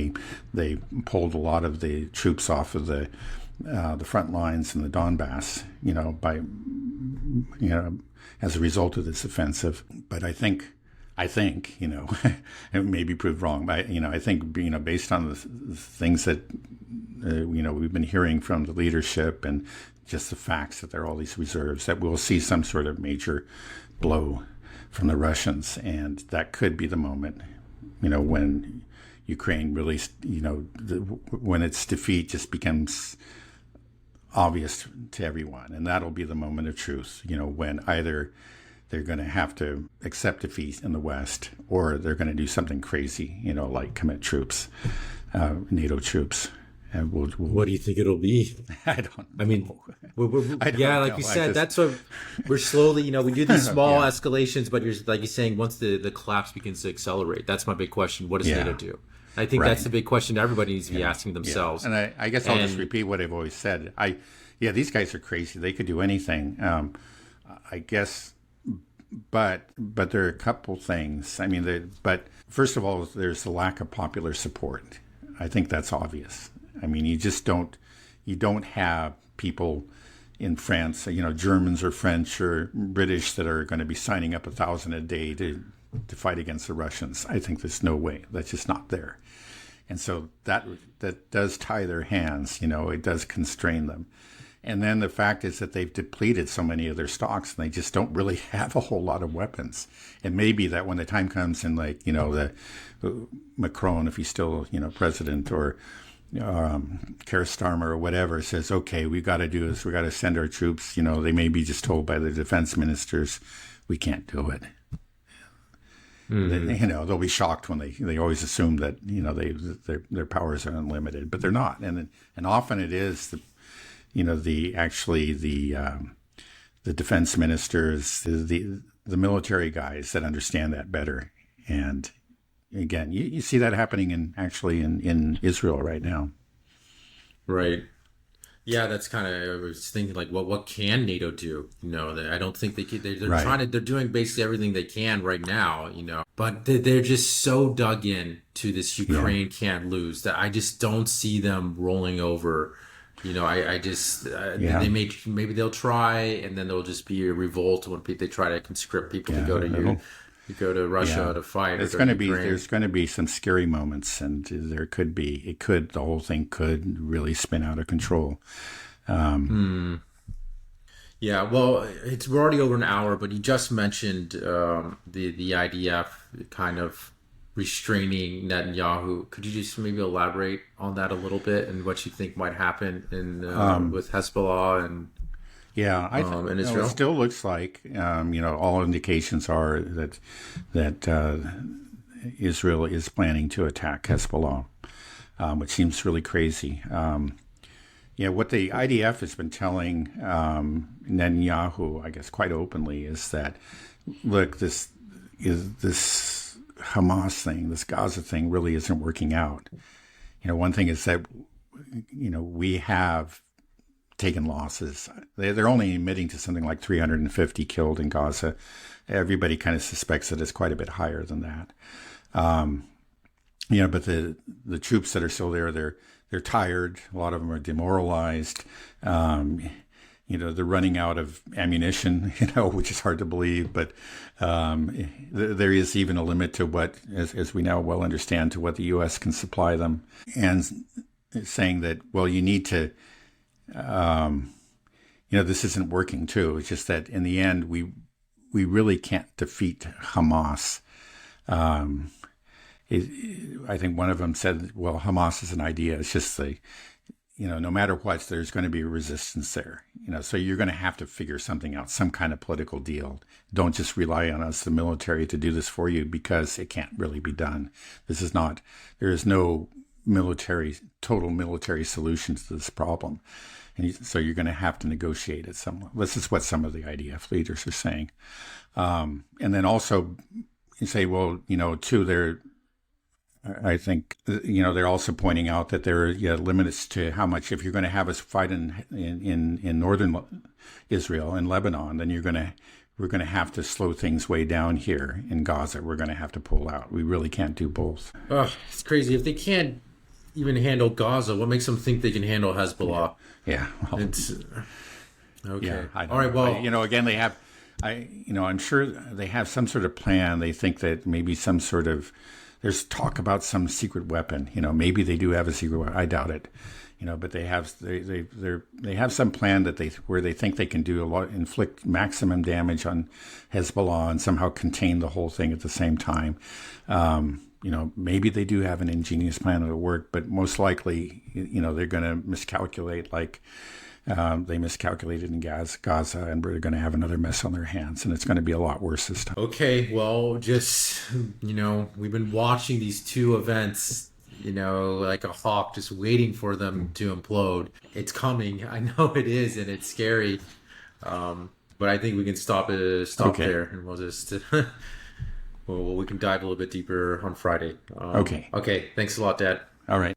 they pulled a lot of the troops off of the front lines in the Donbass, as a result of this offensive. But I think, it may be proved wrong, but, I think, based on the things that, we've been hearing from the leadership and just the facts that there are all these reserves, that we'll see some sort of major blow from the Russians. And that could be the moment, when Ukraine really, when its defeat just becomes obvious to everyone. And that'll be the moment of truth, when either they're going to have to accept defeat in the West, or they're going to do something crazy, like commit troops, NATO troops. And what do you think it'll be? I don't know. I mean, like you said, that's what we're slowly, we do these small escalations, but like you're saying, once the collapse begins to accelerate, that's my big question. What does NATO do? I think that's the big question everybody needs to be asking themselves. Yeah. And I guess I'll just repeat what I've always said. These guys are crazy. They could do anything. I guess, but there are a couple things. I mean, but first of all, there's the lack of popular support. I think that's obvious. I mean, you don't have people in France, Germans or French or British that are going to be signing up 1,000 a day to fight against the Russians. I think there's no way. That's just not there. And so that does tie their hands, it does constrain them. And then the fact is that they've depleted so many of their stocks, and they just don't really have a whole lot of weapons. It may be that when the time comes, and the Macron, if he's still president, or Keir Starmer or whatever, says, okay, we got to do this. We got to send our troops. They may be just told by the defense ministers, we can't do it. They'll be shocked when they always assume that their powers are unlimited, but they're not. And often it is the defense ministers, the military guys that understand that better. And again, you see that happening in Israel right now. Right. Yeah, that's kind of, I was thinking like, what can NATO do? I don't think they can, they're Right. they're doing basically everything they can right now, but they're just so dug in to this Ukraine can't lose that I just don't see them rolling over. I just, maybe they'll try, and then there'll just be a revolt when they try to conscript people to go to Russia to fight. There's going to be some scary moments, and the whole thing could really spin out of control. Yeah, well, we're already over an hour, but you just mentioned the IDF kind of restraining Netanyahu. Could you just maybe elaborate on that a little bit and what you think might happen with Hezbollah and in Israel? It still looks like all indications are that Israel is planning to attack Hezbollah, which seems really crazy. What the IDF has been telling Netanyahu, I guess quite openly, is that, look, this Hamas thing, this Gaza thing really isn't working out. One thing is that, we have taken losses. They're only admitting to something like 350 killed in Gaza. Everybody kind of suspects that it's quite a bit higher than that. But the troops that are still there, they're tired. A lot of them are demoralized. They're running out of ammunition, which is hard to believe. But there is even a limit to what, as we now well understand, to what the U.S. can supply them. And saying that, well, you need to, this isn't working too. It's just that in the end, we really can't defeat Hamas. I think one of them said, well, Hamas is an idea. It's just no matter what, there's going to be resistance there. So you're going to have to figure something out, some kind of political deal. Don't just rely on us, the military, to do this for you, because it can't really be done. There is no total military solution to this problem. And so you're going to have to negotiate it somewhat. This is what some of the IDF leaders are saying. And then also you say, well, too, I think, they're also pointing out that there are limits to how much, if you're going to have us fight in northern Israel and Lebanon, then we're going to have to slow things way down here in Gaza. We're going to have to pull out. We really can't do both. It's crazy. If they can't even handle Gaza, what makes them think they can handle Hezbollah? Yeah. Well, it's okay. Yeah, all right. Well, again, they have. I'm sure they have some sort of plan. They think that maybe some sort of. There's talk about some secret weapon. Maybe they do have a secret weapon. I doubt it. But they have some plan where they think they can do inflict maximum damage on Hezbollah and somehow contain the whole thing at the same time. Maybe they do have an ingenious plan that'll work, but most likely, they're going to miscalculate like they miscalculated in Gaza, and we're going to have another mess on their hands, and it's going to be a lot worse this time. Okay, well, just, we've been watching these two events, like a hawk, just waiting for them to implode. It's coming. I know it is, and it's scary. But I think we can stop there, and we'll just... Well, we can dive a little bit deeper on Friday. Okay. Okay. Thanks a lot, Dad. All right.